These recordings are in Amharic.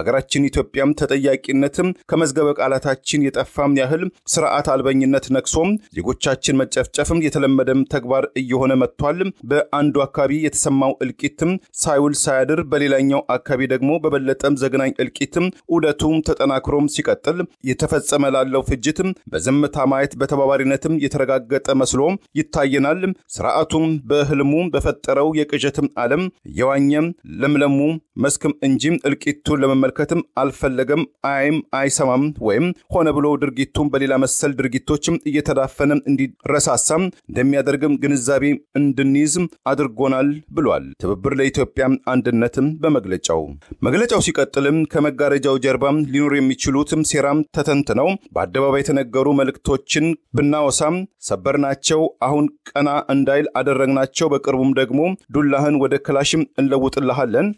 በሀገራችን ኢትዮጵያም ተጠያቂነትም ከመዝገበ ቃላታችን የጠፋም ያህል ስርዓት አልበኝነት ነክሶም ዜጎቻችን መጨፍጨፍም የተለመደም ተግባር እየሆነ መጥቷል። በአንዱ አካባቢ የተሰማው እልቂትም ሳይውል ሳያድር በሌላኛው አካባቢ ደግሞ በበለጠም ዘግናኝ እልቂትም ዑደቱም ተጠናክሮም ሲቀጥል የተፈጸመ ላለው ፍጅትም በዝምታ ማየት በተባባሪነትም የተረጋገጠ መስሎ ይታየናል። ስርዓቱም በህልሙ በፈጠረው የቅዠትም ዓለም የዋኘም ለምለሙ መስክም እንጂም እልቂቱን ለመመልከትም አልፈለገም፣ አይም አይሰማም ወይም ሆነ ብሎ ድርጊቱን በሌላ መሰል ድርጊቶችም እየተዳፈነ እንዲረሳሳም እንደሚያደርግም ግንዛቤ እንድንይዝ አድርጎናል ብሏል። ትብብር ለኢትዮጵያ አንድነትም በመግለጫው ሲቀጥልም ከመጋረጃው ጀርባም ሊኖር የሚችሉትም ሴራም ተተንትነው በአደባባይ የተነገሩ መልእክቶችን ብናወሳም ሰበርናቸው፣ አሁን ቀና እንዳይል አደረግናቸው፣ በቅርቡም ደግሞ ዱላህን ወደ ክላሽም እንለውጥልሃለን።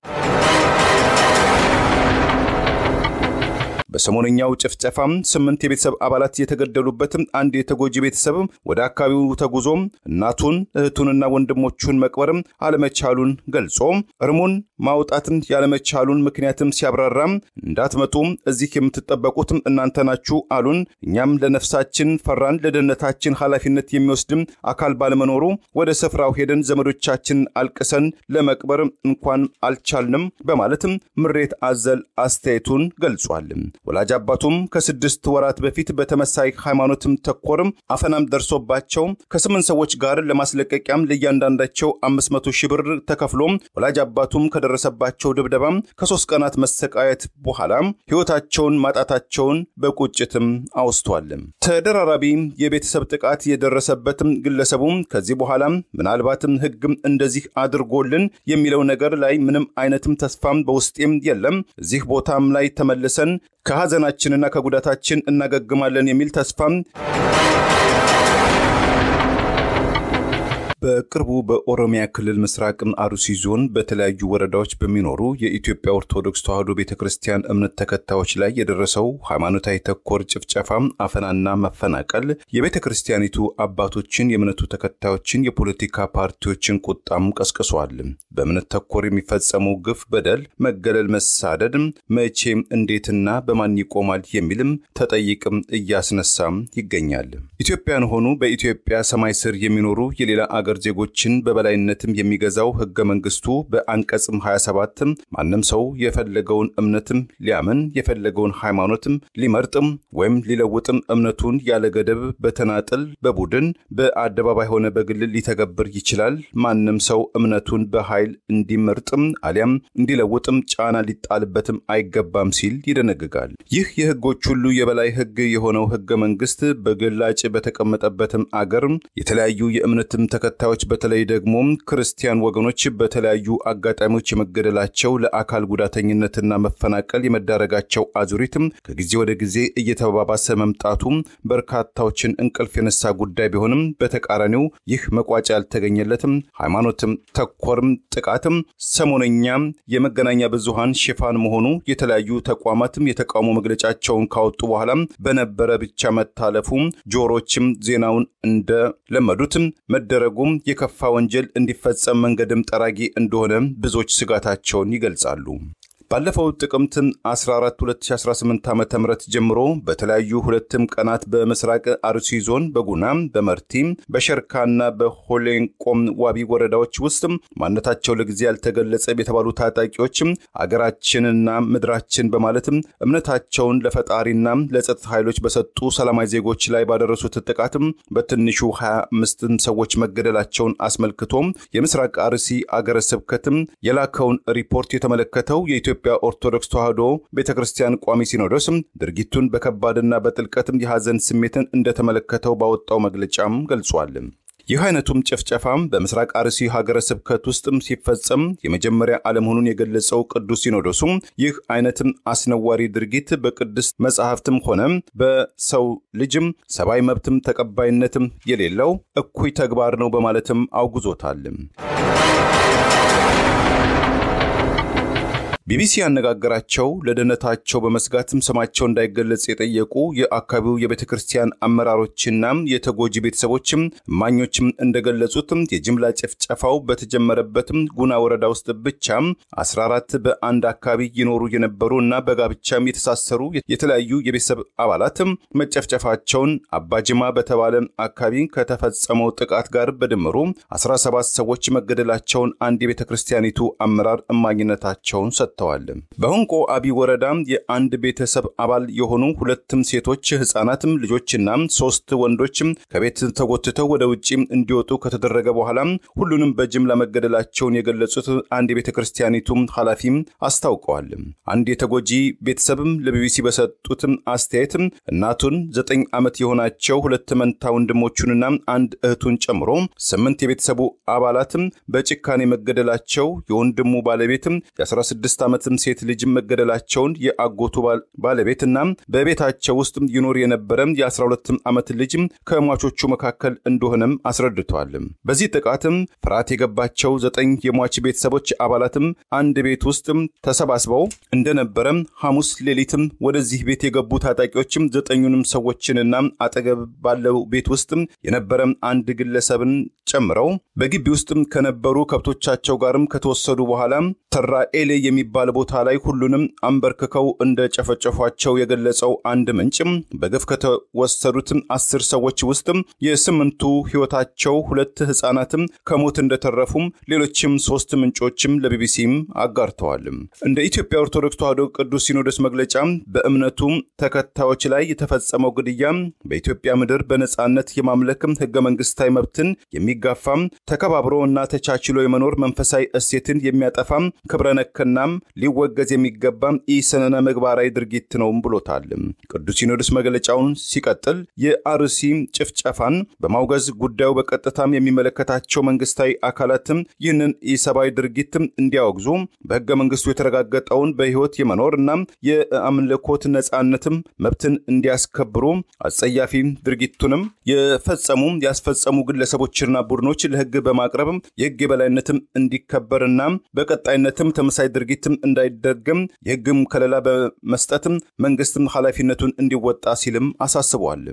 በሰሞነኛው ጭፍጨፋም 8 የቤተሰብ አባላት የተገደሉበትም አንድ የተጎጂ ቤተሰብ ወደ አካባቢው ተጉዞ እናቱን እህቱንና ወንድሞቹን መቅበርም አለመቻሉን ገልጾ እርሙን ማውጣትን ያለመቻሉን ምክንያትም ሲያብራራም እንዳትመጡ እዚህ የምትጠበቁትም እናንተ ናችሁ አሉን። እኛም ለነፍሳችን ፈራን፣ ለደህንነታችን ኃላፊነት የሚወስድም አካል ባለመኖሩ ወደ ስፍራው ሄደን ዘመዶቻችን አልቅሰን ለመቅበር እንኳን አልቻልንም በማለትም ምሬት አዘል አስተያየቱን ገልጿል። ወላጅ አባቱም ከ6 ወራት በፊት በተመሳይ ሃይማኖትም ተኮርም አፈናም ደርሶባቸው ከ8 ሰዎች ጋር ለማስለቀቂያም ለእያንዳንዳቸው 500 ሺህ ብር ተከፍሎም ወላጅ አባቱም ከደረሰባቸው ድብደባም ከ3 ቀናት መሰቃየት በኋላ ሕይወታቸውን ማጣታቸውን በቁጭትም አውስቷል። ተደራራቢ የቤተሰብ ጥቃት የደረሰበትም ግለሰቡም ከዚህ በኋላ ምናልባትም ሕግም እንደዚህ አድርጎልን የሚለው ነገር ላይ ምንም አይነትም ተስፋም በውስጤም የለም። እዚህ ቦታም ላይ ተመልሰን ከሐዘናችንና ከጉዳታችን እናገግማለን የሚል ተስፋም በቅርቡ በኦሮሚያ ክልል ምስራቅ አርሲ ዞን በተለያዩ ወረዳዎች በሚኖሩ የኢትዮጵያ ኦርቶዶክስ ተዋሕዶ ቤተክርስቲያን እምነት ተከታዮች ላይ የደረሰው ሃይማኖታዊ ተኮር ጭፍጨፋ፣ አፈናና መፈናቀል የቤተክርስቲያኒቱ አባቶችን፣ የእምነቱ ተከታዮችን፣ የፖለቲካ ፓርቲዎችን ቁጣም ቀስቅሷል። በእምነት ተኮር የሚፈጸመው ግፍ፣ በደል፣ መገለል፣ መሳደድ መቼም እንዴትና በማን ይቆማል የሚልም ተጠይቅም እያስነሳም ይገኛል። ኢትዮጵያን ሆኑ በኢትዮጵያ ሰማይ ስር የሚኖሩ የሌላ አገር ዜጎችን በበላይነትም የሚገዛው ህገ መንግስቱ በአንቀጽም 27 ማንም ሰው የፈለገውን እምነትም ሊያምን የፈለገውን ሃይማኖትም ሊመርጥም ወይም ሊለውጥም እምነቱን ያለ ገደብ በተናጥል በቡድን በአደባባይ ሆነ በግል ሊተገብር ይችላል። ማንም ሰው እምነቱን በኃይል እንዲመርጥም አሊያም እንዲለውጥም ጫና ሊጣልበትም አይገባም ሲል ይደነግጋል። ይህ የህጎች ሁሉ የበላይ ህግ የሆነው ህገ መንግስት በግላጭ በተቀመጠበትም አገር የተለያዩ የእምነትም ተከታዮች በተለይ ደግሞ ክርስቲያን ወገኖች በተለያዩ አጋጣሚዎች የመገደላቸው ለአካል ጉዳተኝነትና መፈናቀል የመዳረጋቸው አዙሪትም ከጊዜ ወደ ጊዜ እየተባባሰ መምጣቱ በርካታዎችን እንቅልፍ የነሳ ጉዳይ ቢሆንም በተቃራኒው ይህ መቋጫ ያልተገኘለትም ሃይማኖትም ተኮርም ጥቃትም ሰሞነኛ የመገናኛ ብዙሃን ሽፋን መሆኑ የተለያዩ ተቋማትም የተቃውሞ መግለጫቸውን ካወጡ በኋላ በነበረ ብቻ መታለፉ ጆሮችም ዜናውን እንደ ለመዱትም መደረጉም የከፋ ወንጀል እንዲፈጸም መንገድም ጠራጊ እንደሆነ ብዙዎች ስጋታቸውን ይገልጻሉ። ባለፈው ጥቅምት 14 2018 ዓ.ም ጀምሮ በተለያዩ ሁለትም ቀናት በመስራቅ አርሲ ዞን በጉና በመርቲ በሸርካና በሆሌንቆም ዋቢ ወረዳዎች ውስጥ ማንነታቸው ለጊዜ ያልተገለጸ የተባሉ ታጣቂዎች አገራችንና ምድራችን በማለትም እምነታቸውን ለፈጣሪና ለጸጥታ ኃይሎች በሰጡ ሰላማዊ ዜጎች ላይ ባደረሱት ጥቃት በትንሹ 25 ሰዎች መገደላቸውን አስመልክቶ የምስራቅ አርሲ አገረ ስብከትም የላከውን ሪፖርት የተመለከተው የኢትዮጵያ ኦርቶዶክስ ተዋሕዶ ቤተክርስቲያን ቋሚ ሲኖዶስ ድርጊቱን በከባድና በጥልቀትም የሐዘን ስሜትን እንደተመለከተው ባወጣው መግለጫም ገልጿል። ይህ አይነቱም ጭፍጨፋም በምስራቅ አርሲ ሀገረ ስብከት ውስጥም ሲፈጸም የመጀመሪያ ዓለመሆኑን የገለጸው ቅዱስ ሲኖዶሱ ይህ አይነትም አስነዋሪ ድርጊት በቅዱስ መጽሐፍትም ሆነ በሰው ልጅም ሰብአዊ መብትም ተቀባይነትም የሌለው እኩይ ተግባር ነው በማለትም አውግዞታል። ቢቢሲ ያነጋገራቸው ለደህንነታቸው በመስጋትም ስማቸው እንዳይገለጽ የጠየቁ የአካባቢው የቤተክርስቲያን አመራሮችና የተጎጂ ቤተሰቦችም እማኞችም እንደገለጹት የጅምላ ጭፍጨፋው በተጀመረበትም ጉና ወረዳ ውስጥ ብቻ 14 በአንድ አካባቢ ይኖሩ የነበሩና በጋብቻም የተሳሰሩ የተለያዩ የቤተሰብ አባላት መጨፍጨፋቸውን አባጅማ በተባለ አካባቢ ከተፈጸመው ጥቃት ጋር በድምሩ 17 ሰዎች መገደላቸውን አንድ የቤተክርስቲያኒቱ አመራር እማኝነታቸውን ሰጥተዋል። በሆንቆ አቢ ወረዳ የአንድ ቤተሰብ አባል የሆኑ ሁለትም ሴቶች ህፃናትም ልጆችና 3 ወንዶች ከቤት ተጎትተው ወደ ውጪ እንዲወጡ ከተደረገ በኋላ ሁሉንም በጅምላ መገደላቸውን የገለጹት አንድ የቤተክርስቲያኒቱ ኃላፊ አስታውቀዋል። አንድ የተጎጂ ቤተሰብም ለቢቢሲ በሰጡት አስተያየት እናቱን 9 ዓመት የሆናቸው ሁለት መንታ ወንድሞቹንና አንድ እህቱን ጨምሮ 8 የቤተሰቡ አባላት በጭካኔ መገደላቸው፣ የወንድሙ ባለቤት የ16 ዓመት ሴት ልጅ መገደላቸውን የአጎቱ ባለቤትና በቤታቸው ውስጥ ይኖር የነበረ የ12 ዓመት ልጅ ከሟቾቹ መካከል እንደሆነም አስረድቷል። በዚህ ጥቃትም ፍርሃት የገባቸው 9 የሟች ቤተሰቦች አባላትም አንድ ቤት ውስጥ ተሰባስበው እንደነበረ ሐሙስ ሌሊትም ወደዚህ ቤት የገቡ ታጣቂዎችም 9ኙንም ሰዎችንና አጠገብ ባለው ቤት ውስጥ የነበረ አንድ ግለሰብን ጨምረው በግቢ ውስጥ ከነበሩ ከብቶቻቸው ጋርም ከተወሰዱ በኋላ ተራኤሌ የሚባል ቦታ ላይ ሁሉንም አንበርክከው እንደጨፈጨፏቸው የገለጸው አንድ ምንጭ በግፍ ከተወሰዱት 10 ሰዎች ውስጥ የ8ቱ ህይወታቸው 2 ህፃናትም ከሞት እንደተረፉ ሌሎችም 3 ምንጮችም ለቢቢሲም አጋርተዋል። እንደ ኢትዮጵያ ኦርቶዶክስ ተዋሕዶ ቅዱስ ሲኖዶስ መግለጫ በእምነቱ ተከታዮች ላይ የተፈጸመው ግድያ በኢትዮጵያ ምድር በነጻነት የማምለክ ህገ መንግስታዊ መብትን የሚጋፋ ተከባብሮና ተቻችሎ የመኖር መንፈሳዊ እሴትን የሚያጠፋ ክብረነክና ሊወገዝ የሚገባ ኢሰነነ ምግባራዊ ድርጊት ነው ብሎታል። ቅዱስ ሲኖዶስ መግለጫውን ሲቀጥል የአርሲ ጭፍጨፋን በማውገዝ ጉዳዩ በቀጥታም የሚመለከታቸው መንግስታዊ አካላትም ይህንን ኢሰብአዊ ድርጊት እንዲያወግዙ በህገ መንግስቱ የተረጋገጠውን በህይወት የመኖርና የአምልኮት ነጻነትም መብትን እንዲያስከብሩ አጸያፊ ድርጊቱንም ያስፈጸሙ ግለሰቦችና ቡድኖች ለህግ በማቅረብ የህግ የበላይነትም እንዲከበርና በቀጣይነትም ተመሳሳይ ድርጊትም እንዳይደገም የህግም ከለላ በመስጠትም መንግስትም ኃላፊነቱን እንዲወጣ ሲልም አሳስቧል።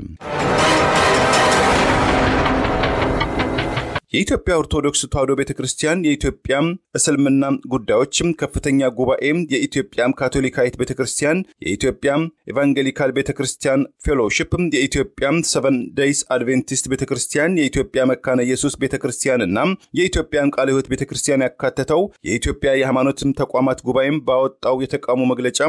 የኢትዮጵያ ኦርቶዶክስ ተዋሕዶ ቤተክርስቲያን የኢትዮጵያ እስልምና ጉዳዮች ከፍተኛ ጉባኤ፣ የኢትዮጵያ ካቶሊካዊት ቤተክርስቲያን፣ የኢትዮጵያ ኤቫንጌሊካል ቤተክርስቲያን ፌሎሺፕ፣ የኢትዮጵያ 7 ዴይስ አድቬንቲስት ቤተክርስቲያን፣ የኢትዮጵያ መካነ ኢየሱስ ቤተክርስቲያንና የኢትዮጵያ ቃለ ሕይወት ቤተክርስቲያን ያካተተው የኢትዮጵያ የሃይማኖት ተቋማት ጉባኤም ባወጣው የተቃውሞ መግለጫ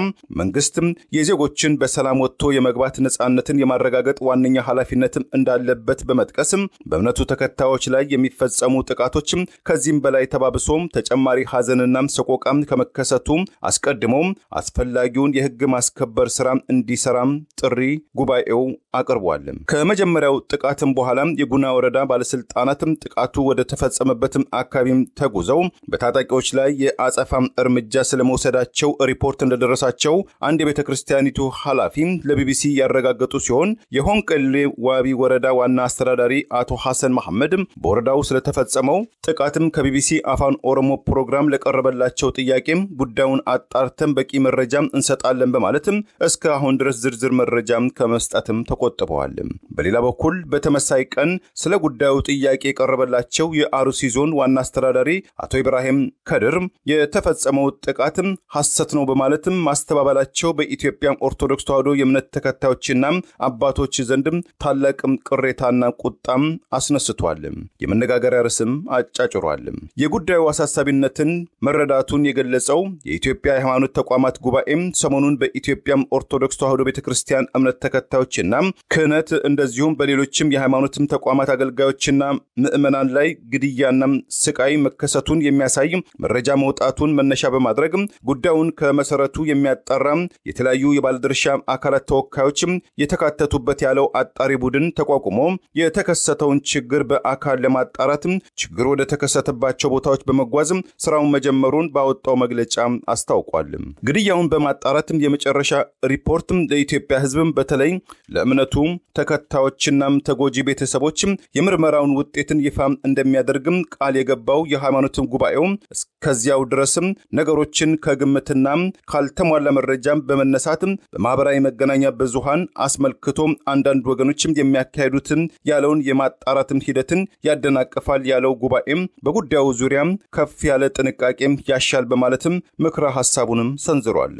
መንግስት የዜጎችን በሰላም ወጥቶ የመግባት ነጻነትን የማረጋገጥ ዋነኛ ኃላፊነት እንዳለበት በመጥቀስ በእምነቱ ተከታዮች ላይ ፈጸሙ ጥቃቶችም ከዚህም በላይ ተባብሶም ተጨማሪ ሐዘንና ሰቆቃም ከመከሰቱ አስቀድሞ አስፈላጊውን የህግ ማስከበር ስራ እንዲሰራም ጥሪ ጉባኤው አቅርቧል። ከመጀመሪያው ጥቃትም በኋላ የጉና ወረዳ ባለስልጣናትም ጥቃቱ ወደ ተፈጸመበትም አካባቢም ተጉዘው በታጣቂዎች ላይ የአጸፋም እርምጃ ስለመውሰዳቸው ሪፖርት እንደደረሳቸው አንድ የቤተክርስቲያኒቱ ኃላፊ ለቢቢሲ ያረጋገጡ ሲሆን የሆንቀሌ ዋቢ ወረዳ ዋና አስተዳዳሪ አቶ ሐሰን መሐመድ በወረዳው ስለተፈጸመው ጥቃትም ከቢቢሲ አፋን ኦሮሞ ፕሮግራም ለቀረበላቸው ጥያቄም ጉዳዩን አጣርተን በቂ መረጃ እንሰጣለን በማለትም እስከ አሁን ድረስ ዝርዝር መረጃ ከመስጠትም ተቆጥበዋል። በሌላ በኩል በተመሳይ ቀን ስለ ጉዳዩ ጥያቄ የቀረበላቸው የአርሲ ዞን ዋና አስተዳዳሪ አቶ ኢብራሂም ከድር የተፈጸመው ጥቃትም ሐሰት ነው በማለትም ማስተባበላቸው በኢትዮጵያ ኦርቶዶክስ ተዋሕዶ የእምነት ተከታዮችና አባቶች ዘንድም ታላቅ ቅሬታና ቁጣም አስነስቷል። የመነጋገሪያ ርዕስም አጫጭሯል። የጉዳዩ አሳሳቢነትን መረዳቱን የገለጸው የኢትዮጵያ የሃይማኖት ተቋማት ጉባኤም ሰሞኑን በኢትዮጵያ ኦርቶዶክስ ተዋሕዶ ቤተክርስቲያን እምነት ተከታዮችና ክህነት እንደዚሁም በሌሎችም የሃይማኖት ተቋማት አገልጋዮችና ምዕመናን ላይ ግድያና ስቃይ መከሰቱን የሚያሳይ መረጃ መውጣቱን መነሻ በማድረግ ጉዳዩን ከመሰረቱ የሚያጣራ የተለያዩ የባለድርሻ አካላት ተወካዮች የተካተቱበት ያለው አጣሪ ቡድን ተቋቁሞ የተከሰተውን ችግር በአካል ለማጣራት ለማጣራት ችግር ወደ ተከሰተባቸው ቦታዎች በመጓዝ ስራውን መጀመሩን ባወጣው መግለጫ አስታውቋል። ግድያውን በማጣራት የመጨረሻ ሪፖርት ለኢትዮጵያ ሕዝብ በተለይ ለእምነቱ ተከታዮችና ተጎጂ ቤተሰቦች የምርመራውን ውጤትን ይፋ እንደሚያደርግ ቃል የገባው የሃይማኖት ጉባኤው እስከዚያው ድረስ ነገሮችን ከግምትና ካልተሟላ መረጃ በመነሳት በማህበራዊ መገናኛ ብዙሃን አስመልክቶ አንዳንድ ወገኖች የሚያካሂዱትን ያለውን የማጣራትን ሂደትን ያደናቅፋል ያለው ጉባኤም በጉዳዩ ዙሪያ ከፍ ያለ ጥንቃቄ ያሻል በማለትም ምክረ ሐሳቡንም ሰንዝሯል።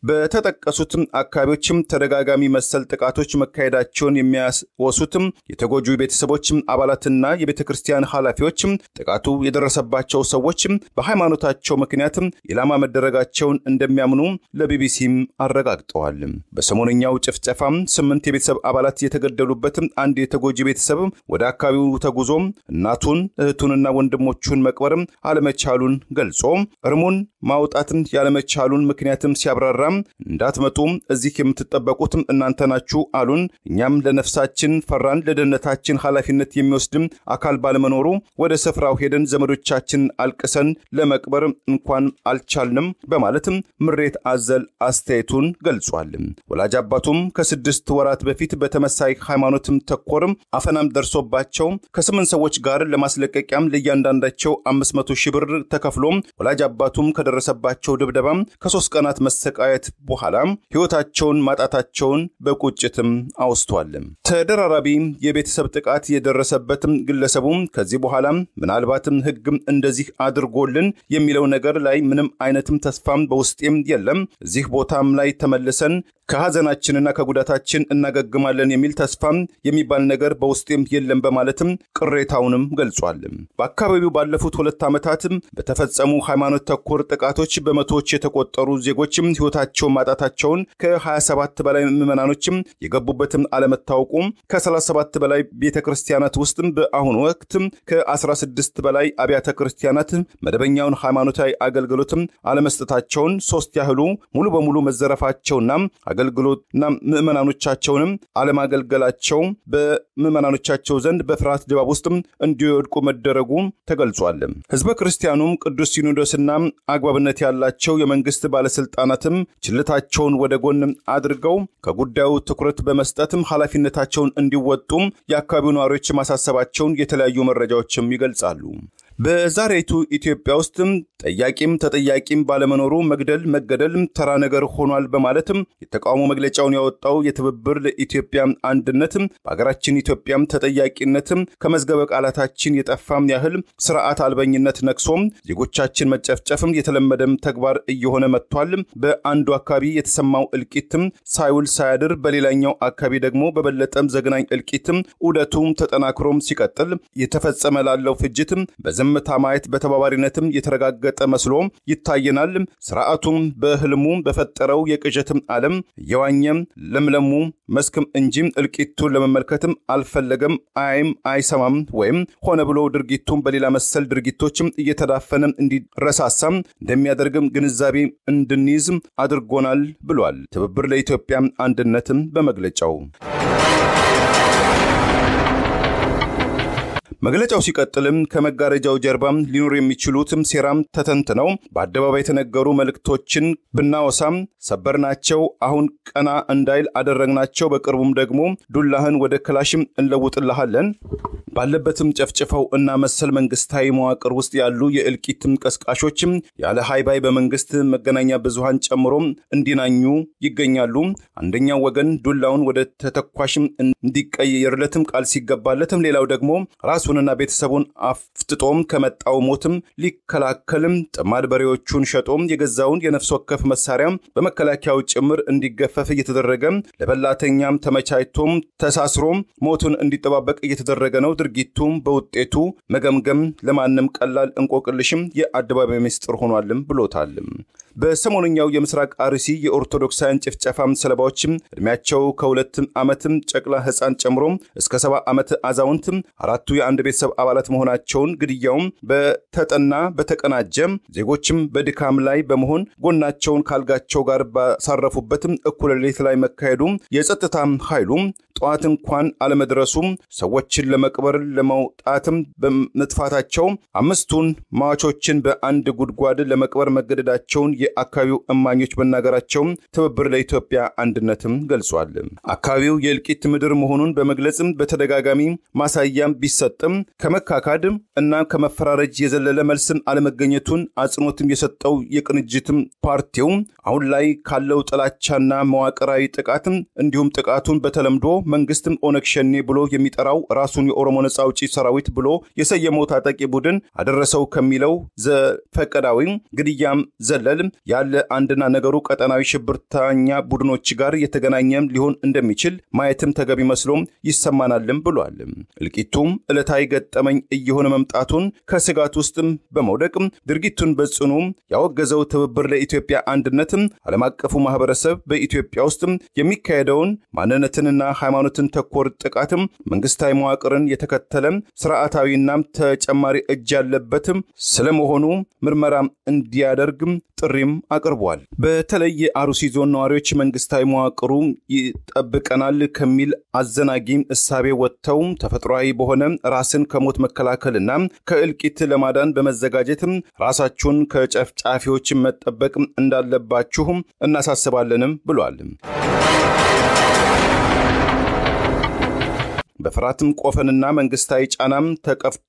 በተጠቀሱትም አካባቢዎችም ተደጋጋሚ መሰል ጥቃቶች መካሄዳቸውን የሚያወሱትም የተጎጂ ቤተሰቦች አባላትና የቤተክርስቲያን ኃላፊዎች ጥቃቱ የደረሰባቸው ሰዎች በሃይማኖታቸው ምክንያት ኢላማ መደረጋቸውን እንደሚያምኑ ለቢቢሲ አረጋግጠዋል። በሰሞነኛው ጭፍጨፋ 8 የቤተሰብ አባላት የተገደሉበት አንድ የተጎጂ ቤተሰብ ወደ አካባቢው ተጉዞ እናቱን እህቱንና ወንድሞቹን መቅበር አለመቻሉን ገልጾ እርሙን ማውጣትን ያለመቻሉን ምክንያትም ሲያብራራ እንዳትመጡ እዚህ የምትጠበቁት እናንተ ናችሁ አሉን። እኛም ለነፍሳችን ፈራን። ለደህንነታችን ኃላፊነት የሚወስድ አካል ባለመኖሩ ወደ ስፍራው ሄደን ዘመዶቻችን አልቅሰን ለመቅበር እንኳን አልቻልንም በማለት ምሬት አዘል አስተያየቱን ገልጿል። ወላጅ አባቱም ከ6 ወራት በፊት በተመሳይ ሃይማኖት ተኮር አፈናም ደርሶባቸው ከ8 ሰዎች ጋር ለማስለቀቂያም ለእያንዳንዳቸው 500 ሺህ ብር ተከፍሎ ወላጅ አባቱም ከደረሰባቸው ድብደባ ከ3 ቀናት መሰቃየት በኋላ ህይወታቸውን ማጣታቸውን በቁጭትም አውስቷል። ተደራራቢ የቤተሰብ ጥቃት የደረሰበትም ግለሰቡ ከዚህ በኋላ ምናልባትም ህግ እንደዚህ አድርጎልን የሚለው ነገር ላይ ምንም አይነትም ተስፋም በውስጤም የለም። እዚህ ቦታም ላይ ተመልሰን ከሐዘናችንና ከጉዳታችን እናገግማለን የሚል ተስፋም የሚባል ነገር በውስጤም የለም በማለትም ቅሬታውንም ገልጿል። በአካባቢው ባለፉት 2 ዓመታት በተፈጸሙ ሃይማኖት ተኮር ጥቃቶች በመቶዎች የተቆጠሩ ዜጎችም ህይወታቸውን ማጣታቸውን ከ27 በላይ ምዕመናኖችም የገቡበትም አለመታወቁ ከ37 በላይ ቤተክርስቲያናት ውስጥ በአሁኑ ወቅት ከ16 በላይ አብያተ ክርስቲያናት መደበኛውን ሃይማኖታዊ አገልግሎትም አለመስጠታቸውን 3 ያህሉ ሙሉ በሙሉ መዘረፋቸውና አገልግሎትና ምዕመናኖቻቸውንም አለማገልገላቸው በምዕመናኖቻቸው ዘንድ በፍርሃት ድባብ ውስጥ እንዲወድቁ መደረጉ ተገልጿል። ህዝበ ክርስቲያኑም ቅዱስ ሲኖዶስና አግባብነት ያላቸው የመንግስት ባለስልጣናትም ችልታቸውን ወደ ጎን አድርገው ከጉዳዩ ትኩረት በመስጠትም ኃላፊነታቸውን እንዲወጡ የአካባቢው ነዋሪዎች ማሳሰባቸውን የተለያዩ መረጃዎችም ይገልጻሉ። በዛሬቱ ኢትዮጵያ ውስጥ ጠያቂም ተጠያቂም ባለመኖሩ መግደል መገደል ተራ ነገር ሆኗል በማለትም የተቃውሞ መግለጫውን ያወጣው የትብብር ለኢትዮጵያ አንድነት በአገራችን ኢትዮጵያም ተጠያቂነት ከመዝገበ ቃላታችን የጠፋም ያህል ስርዓት አልበኝነት ነክሶም ዜጎቻችን መጨፍጨፍም የተለመደም ተግባር እየሆነ መጥቷል። በአንዱ አካባቢ የተሰማው እልቂትም ሳይውል ሳያድር በሌላኛው አካባቢ ደግሞ በበለጠም ዘግናኝ እልቂትም ዑደቱም ተጠናክሮም ሲቀጥል የተፈጸመ ላለው ፍጅትም በዝምታ ማየት በተባባሪነትም የተረጋገጠ መስሎ ይታየናል። ስርዓቱም በህልሙ በፈጠረው የቅዠትም ዓለም የዋኘም ለምለሙ መስክም እንጂ እልቂቱን ለመመልከትም አልፈለገም፣ አይም አይሰማም ወይም ሆነ ብሎ ድርጊቱን በሌላ መሰል ድርጊቶችም እየተዳፈነ እንዲረሳሳም እንደሚያደርግም ግንዛቤ እንድንይዝ አድርጎናል ብሏል ትብብር ለኢትዮጵያ አንድነትም በመግለጫው። መግለጫው ሲቀጥልም ከመጋረጃው ጀርባም ሊኖር የሚችሉትም ሴራም ተተንትነው በአደባባይ የተነገሩ መልእክቶችን ብናወሳም ሰበርናቸው፣ አሁን ቀና እንዳይል አደረግናቸው፣ በቅርቡም ደግሞ ዱላህን ወደ ክላሽም እንለውጥልሃለን፣ ባለበትም ጨፍጭፈው እና መሰል መንግስታዊ መዋቅር ውስጥ ያሉ የእልቂትም ቀስቃሾችም ያለ ሃይባይ በመንግስት መገናኛ ብዙሃን ጨምሮ እንዲናኙ ይገኛሉ። አንደኛው ወገን ዱላውን ወደ ተተኳሽም እንዲቀየርለትም ቃል ሲገባለትም ሌላው ደግሞ ራሱንና ቤተሰቡን አፍጥጦም ከመጣው ሞትም ሊከላከልም ጥማድ በሬዎቹን ሸጦም የገዛውን የነፍስ ወከፍ መሳሪያ በመከላከያው ጭምር እንዲገፈፍ እየተደረገ ለበላተኛም ተመቻይቶም ተሳስሮም ሞቱን እንዲጠባበቅ እየተደረገ ነው። ድርጊቱም በውጤቱ መገምገም ለማንም ቀላል እንቆቅልሽም የአደባባይ ምስጢር ሆኗልም ብሎታል። በሰሞንኛው የምስራቅ አርሲ የኦርቶዶክሳውያን ጭፍጨፋም ሰለባዎችም እድሜያቸው ከ2 ዓመትም ጨቅላ ህፃን ጨምሮ እስከ 70 ዓመት አዛውንት አራቱ የአንድ ቤተሰብ አባላት መሆናቸውን ግድያውም በተጠና በተቀናጀ ዜጎችም በድካም ላይ በመሆን ጎናቸውን ካልጋቸው ጋር ባሳረፉበትም እኩለ ሌሊት ላይ መካሄዱ የጸጥታ ኃይሉ ጧት እንኳን አለመድረሱ ሰዎችን ለመቅበር ለመውጣትም በመጥፋታቸው 5ቱን ማቾችን በአንድ ጉድጓድ ለመቅበር መገደዳቸውን የአካባቢው እማኞች በመናገራቸው ትብብር ለኢትዮጵያ አንድነትም ገልጿል። አካባቢው የእልቂት ምድር መሆኑን በመግለጽም በተደጋጋሚ ማሳያም ቢሰጥም ከመካካድ እና ከመፈራረጅ የዘለለ መልስም አለመገኘቱን አጽንኦትም የሰጠው የቅንጅትም ፓርቲው አሁን ላይ ካለው ጥላቻና መዋቅራዊ ጥቃትም እንዲሁም ጥቃቱን በተለምዶ መንግስትም ኦነግ ሸኔ ብሎ የሚጠራው ራሱን የኦሮሞ ነጻ አውጪ ሰራዊት ብሎ የሰየመው ታጣቂ ቡድን አደረሰው ከሚለው ዘፈቀዳዊ ግድያም ዘለል ያለ አንድና ነገሩ ቀጠናዊ ሽብርተኛ ቡድኖች ጋር የተገናኘም ሊሆን እንደሚችል ማየትም ተገቢ መስሎም ይሰማናልም ብሏል። እልቂቱም ዕለታዊ ገጠመኝ እየሆነ መምጣቱን ከስጋት ውስጥም በመውደቅ ድርጊቱን በጽኑ ያወገዘው ትብብር ለኢትዮጵያ አንድነትም ዓለም አቀፉ ማህበረሰብ በኢትዮጵያ ውስጥ የሚካሄደውን ማንነትንና ሃይማኖትን ተኮር ጥቃትም መንግስታዊ መዋቅርን የተከተለ ስርዓታዊና ተጨማሪ እጅ ያለበትም ስለመሆኑ ምርመራ እንዲያደርግ ጥሪም አቅርቧል። በተለይ የአሩሲ ዞን ነዋሪዎች መንግስታዊ መዋቅሩ ይጠብቀናል ከሚል አዘናጊ እሳቤ ወጥተው ተፈጥሯዊ በሆነ ራስን ከሞት መከላከልና ከእልቂት ለማዳን በመዘጋጀትም ራሳቸውን ከጨፍጫፊዎች መጠበቅ እንዳለባችሁ እናሳስባለንም ብሏል። በፍራትም ቆፈንና መንግስታዊ ጫናም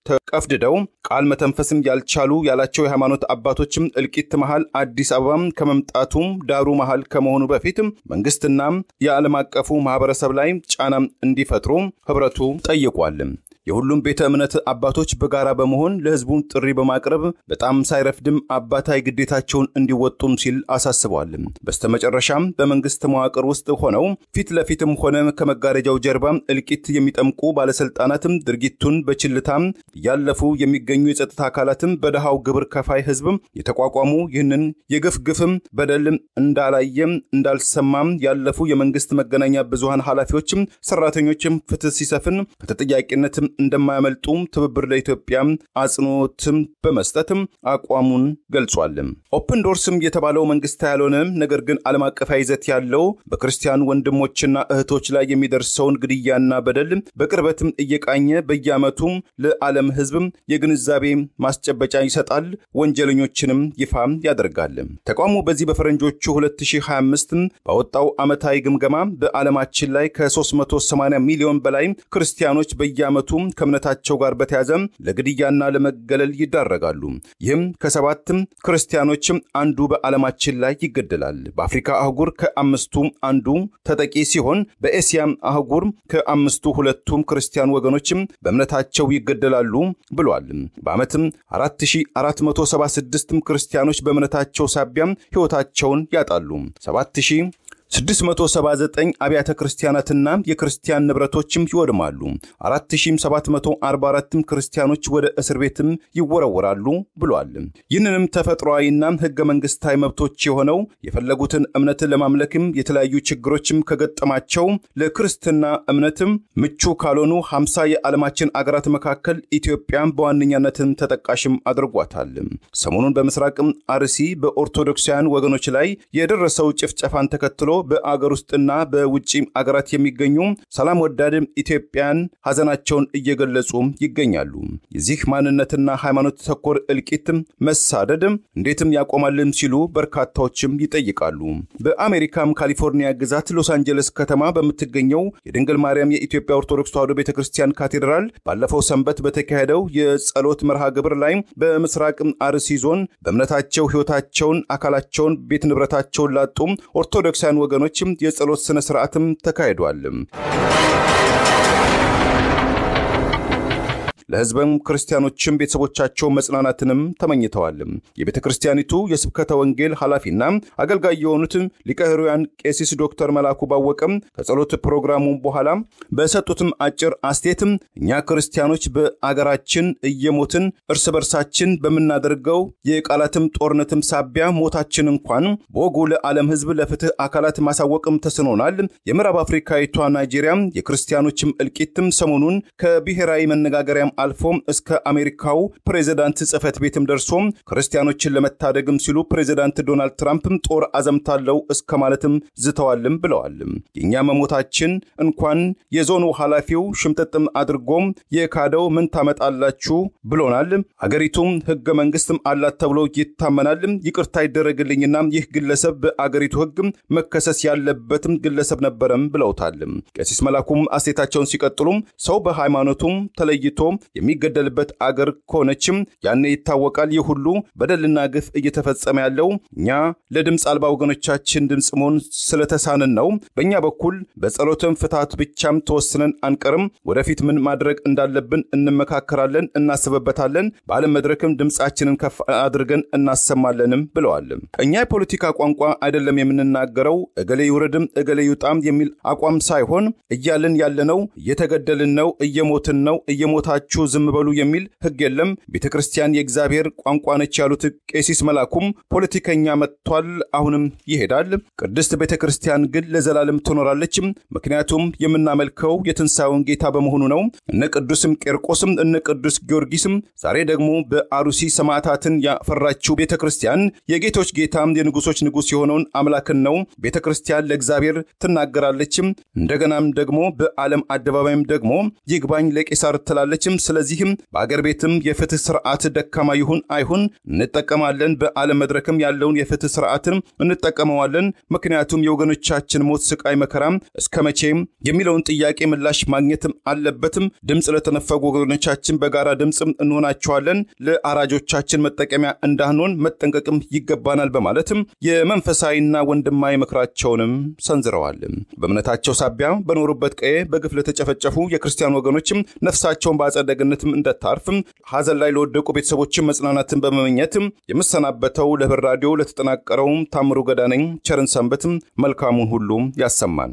ተቀፍድደው ቃል መተንፈስም ያልቻሉ ያላቸው የሃይማኖት አባቶችም እልቂት መሃል አዲስ አበባም ከመምጣቱ ዳሩ መሃል ከመሆኑ በፊት መንግስትና የዓለም አቀፉ ማህበረሰብ ላይ ጫናም እንዲፈጥሩ ህብረቱ ጠይቋል። የሁሉም ቤተ እምነት አባቶች በጋራ በመሆን ለህዝቡ ጥሪ በማቅረብ በጣም ሳይረፍድም አባታዊ ግዴታቸውን እንዲወጡም ሲል አሳስበዋል። በስተመጨረሻም በመንግስት መዋቅር ውስጥ ሆነው ፊት ለፊትም ሆነ ከመጋረጃው ጀርባ እልቂት የሚጠምቁ ባለስልጣናትም ድርጊቱን በችልታም ያለፉ የሚገኙ የጸጥታ አካላትም በደሃው ግብር ከፋይ ህዝብ የተቋቋሙ ይህንን የግፍግፍም በደልም እንዳላየም እንዳልሰማም ያለፉ የመንግስት መገናኛ ብዙሃን ኃላፊዎችም ሰራተኞችም ፍትህ ሲሰፍን ከተጠያቂነት እንደማያመልጡም ትብብር ለኢትዮጵያ አጽንኦትም በመስጠትም አቋሙን ገልጿል። ኦፕን ዶርስም የተባለው መንግስት ያልሆነ ነገር ግን ዓለም አቀፋዊ ይዘት ያለው በክርስቲያን ወንድሞችና እህቶች ላይ የሚደርሰውን ግድያና በደል በቅርበትም እየቃኘ በየዓመቱ ለዓለም ህዝብ የግንዛቤ ማስጨበጫ ይሰጣል፣ ወንጀለኞችንም ይፋ ያደርጋል። ተቋሙ በዚህ በፈረንጆቹ 2025 ባወጣው ዓመታዊ ግምገማ በዓለማችን ላይ ከ380 ሚሊዮን በላይ ክርስቲያኖች በየዓመቱ ከእምነታቸው ጋር በተያያዘ ለግድያና ለመገለል ይዳረጋሉ። ይህም ከ7 ክርስቲያኖች አንዱ በዓለማችን ላይ ይገደላል። በአፍሪካ አህጉር ከ5ቱ አንዱ ተጠቂ ሲሆን በኤሲያ አህጉር ከ5ቱ 2 ክርስቲያን ወገኖች በእምነታቸው ይገደላሉ ብሏል። በዓመትም 4476 ክርስቲያኖች በእምነታቸው ሳቢያ ሕይወታቸውን ያጣሉ። 7679 አብያተ ክርስቲያናትና የክርስቲያን ንብረቶችም ይወድማሉ። 4744 ክርስቲያኖች ወደ እስር ቤትም ይወረወራሉ ብሏል። ይህንንም ተፈጥሯዊና ህገ መንግስታዊ መብቶች የሆነው የፈለጉትን እምነት ለማምለክም የተለያዩ ችግሮችም ከገጠማቸው ለክርስትና እምነትም ምቹ ካልሆኑ 50 የዓለማችን አገራት መካከል ኢትዮጵያ በዋነኛነትም ተጠቃሽም አድርጓታል። ሰሞኑን በምስራቅ አርሲ በኦርቶዶክሳውያን ወገኖች ላይ የደረሰው ጭፍጨፋን ተከትሎ በአገር ውስጥና በውጪ አገራት የሚገኙ ሰላም ወዳድ ኢትዮጵያን ሐዘናቸውን እየገለጹ ይገኛሉ። የዚህ ማንነትና ሃይማኖት ተኮር እልቂት መሳደድ እንዴትም ያቆማልም ሲሉ በርካታዎችም ይጠይቃሉ። በአሜሪካም ካሊፎርኒያ ግዛት ሎስ አንጀለስ ከተማ በምትገኘው የድንግል ማርያም የኢትዮጵያ ኦርቶዶክስ ተዋሕዶ ቤተክርስቲያን ካቴድራል ባለፈው ሰንበት በተካሄደው የጸሎት መርሃ ግብር ላይ በምስራቅ አርሲ ዞን በእምነታቸው ሕይወታቸውን አካላቸውን ቤት ንብረታቸውን ላጡ ኦርቶዶክሳውያን ወገኖችም የጸሎት ስነ ስርዓትም ተካሂዷል። ለሕዝበም ክርስቲያኖችም ቤተሰቦቻቸው መጽናናትንም ተመኝተዋል። የቤተክርስቲያኒቱ የስብከተ ወንጌል ኃላፊና አገልጋይ የሆኑት ሊቀ ሕሩያን ቄስ ዶክተር መላኩ ባወቀም ከጸሎት ፕሮግራሙ በኋላ በሰጡትም አጭር አስተያየት እኛ ክርስቲያኖች በአገራችን እየሞትን እርስ በርሳችን በመናደርገው የቃላትም ጦርነትም ሳቢያ ሞታችን እንኳን በወጉ ለዓለም ሕዝብ ለፍትህ አካላት ማሳወቅም ተስኖናል። የምዕራብ አፍሪካዊቷ ናይጄሪያ የክርስቲያኖችም እልቂትም ሰሞኑን ከብሔራዊ መነጋገሪያም አልፎ እስከ አሜሪካው ፕሬዝዳንት ጽፈት ቤትም ደርሶ ክርስቲያኖችን ለመታደግም ሲሉ ፕሬዝዳንት ዶናልድ ትራምፕም ጦር አዘምታለው እስከ ማለትም ዝተዋልም ብለዋል። የኛ መሞታችን እንኳን የዞኑ ኃላፊው ሽምጥጥም አድርጎም የካደው ምን ታመጣላችሁ ብሎናል። አገሪቱም ህገ መንግስትም አላት ተብሎ ይታመናል። ይቅርታ ይደረግልኝና ይህ ግለሰብ በአገሪቱ ህግ መከሰስ ያለበትም ግለሰብ ነበረም ብለውታል። ቄስ መላኩም አስተያየታቸውን ሲቀጥሉም ሰው በሃይማኖቱም ተለይቶ የሚገደልበት አገር ኮነችም ያኔ ይታወቃል። ይሁሉ በደልና ግፍ እየተፈጸመ ያለው እኛ ለድምጽ አልባ ወገኖቻችን ድምጽ መሆን ስለተሳነን ነው። በእኛ በኩል በጸሎትም ፍታት ብቻም ተወስነን አንቀርም። ወደፊት ምን ማድረግ እንዳለብን እንመካከራለን፣ እናስበበታለን። በዓለም መድረክም ድምጻችንን ከፍ አድርገን እናሰማለንም ብለዋል። እኛ የፖለቲካ ቋንቋ አይደለም የምንናገረው እገሌ ይውረድም እገሌ ይውጣም የሚል አቋም ሳይሆን እያልን ያለነው እየተገደልን ነው፣ እየሞትን ነው፣ እየሞታችሁ ዝም በሉ የሚል ህግ የለም። ቤተክርስቲያን የእግዚአብሔር ቋንቋ ነች ያሉት ቄስ መላኩም ፖለቲከኛ መጥቷል፣ አሁንም ይሄዳል። ቅድስት ቤተክርስቲያን ግን ለዘላለም ትኖራለች። ምክንያቱም የምናመልከው የትንሣኤውን ጌታ በመሆኑ ነው። እነ ቅዱስም ቄርቆስም እነ ቅዱስ ጊዮርጊስም ዛሬ ደግሞ በአሩሲ ሰማዕታትን ያፈራችው ቤተክርስቲያን የጌቶች ጌታም የንጉሶች ንጉስ የሆነውን አምላክን ነው። ቤተክርስቲያን ለእግዚአብሔር ትናገራለች። እንደገናም ደግሞ በዓለም አደባባይም ደግሞ ይግባኝ ለቄሳር ትላለችም። ስለዚህም በአገር ቤትም የፍትህ ስርዓት ደካማ ይሁን አይሁን እንጠቀማለን። በዓለም መድረክም ያለውን የፍትህ ስርዓትን እንጠቀመዋለን። ምክንያቱም የወገኖቻችን ሞት፣ ስቃይ፣ መከራም እስከመቼም የሚለውን ጥያቄ ምላሽ ማግኘትም አለበትም። ድምጽ ለተነፈጉ ወገኖቻችን በጋራ ድምጽ እንሆናቸዋለን። ለአራጆቻችን መጠቀሚያ እንዳንሆን መጠንቀቅም ይገባናል በማለትም የመንፈሳዊና ወንድማዊ ምክራቸውንም ሰንዝረዋል። በእምነታቸው ሳቢያ በኖሩበት ቀዬ በግፍ ለተጨፈጨፉ የክርስቲያን ወገኖችም ነፍሳቸውን በአጸደ ገነትም እንደታርፍም ሐዘን ላይ ለወደቁ ቤተሰቦችም መጽናናትን በመመኘትም የምሰናበተው ለህብር ራዲዮ ለተጠናቀረው ታምሩ ገዳነኝ ቸርን ሰንበትም መልካሙን ሁሉ ያሰማን።